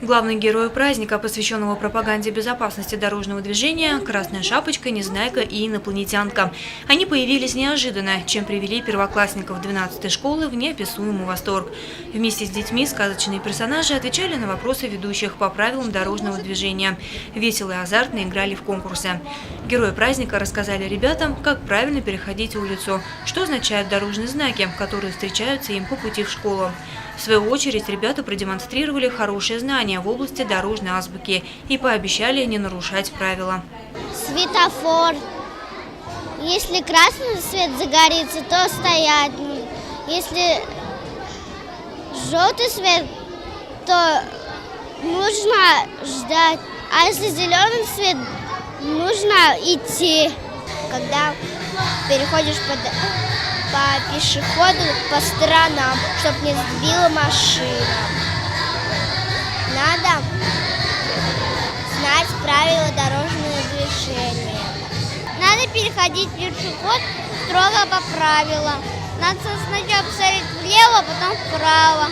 Главный герой праздника, посвященного пропаганде безопасности дорожного движения – Красная Шапочка, Незнайка и Инопланетянка. Они появились неожиданно, чем привели первоклассников 12-й школы в неописуемый восторг. Вместе с детьми сказочные персонажи отвечали на вопросы ведущих по правилам дорожного движения. Весело и азартно играли в конкурсы. Герои праздника рассказали ребятам, как правильно переходить улицу, что означают дорожные знаки, которые встречаются им по пути в школу. В свою очередь, ребята продемонстрировали хорошие знания в области дорожной азбуки и пообещали не нарушать правила. Светофор. Если красный свет загорится, то стоять. Если желтый свет, то нужно ждать. А если зеленый свет, нужно идти. Когда переходишь по пешеходу по сторонам, чтобы не сбила машина. Надо знать правила дорожного движения. Надо переходить пешеход строго по правилам. Надо сначала посмотреть влево, потом вправо.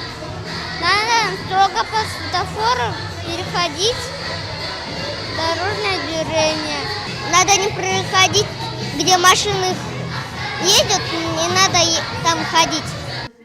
Надо строго по светофору переходить дорожное движение. Надо не проходить, где машины едет, не надо там ходить.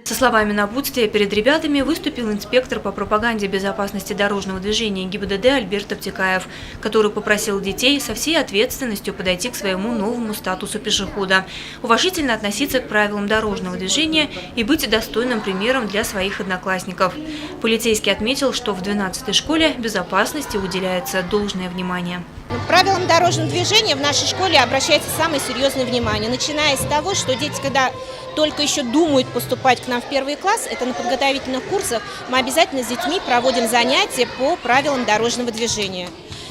Со словами напутствия перед ребятами выступил инспектор по пропаганде безопасности дорожного движения ГИБДД Альберт Обтекаев, который попросил детей со всей ответственностью подойти к своему новому статусу пешехода, уважительно относиться к правилам дорожного движения и быть достойным примером для своих одноклассников. Полицейский отметил, что в 12-й школе безопасности уделяется должное внимание. Правилам дорожного движения в нашей школе обращается самое серьезное внимание, начиная с того, что дети, когда только еще думают поступать к нам в первый класс, это на подготовительных курсах, мы обязательно с детьми проводим занятия по правилам дорожного движения.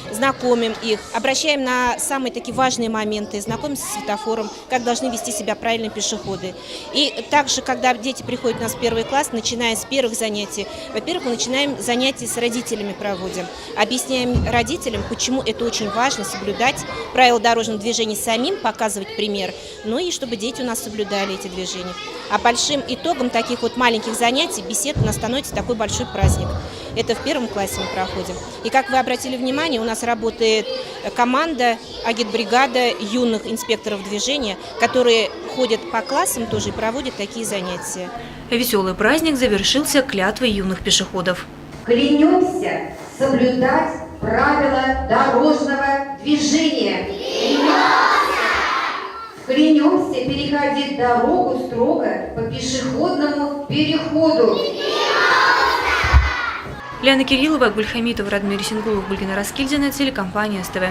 Знакомим их, обращаем на самые такие важные моменты, знакомимся с светофором, как должны вести себя правильно пешеходы. И также, когда дети приходят у нас в первый класс, начиная с первых занятий, во-первых, мы начинаем занятия с родителями проводим. Объясняем родителям, почему это очень важно соблюдать правила дорожного движения самим, показывать пример, ну и чтобы дети у нас соблюдали эти движения. А большим итогом таких вот маленьких занятий, бесед, у нас становится такой большой праздник. Это в первом классе мы проходим. И как вы обратили внимание, у нас работает команда, агитбригада юных инспекторов движения, которые ходят по классам тоже и проводят такие занятия. Веселый праздник завершился клятвой юных пешеходов. Клянемся соблюдать правила дорожного движения. Клянемся переходить дорогу строго по пешеходному переходу. Лена Кириллова, Гульхамитов, Радмир Сингулов, Гульгина Раскильдина, телекомпания СТВ.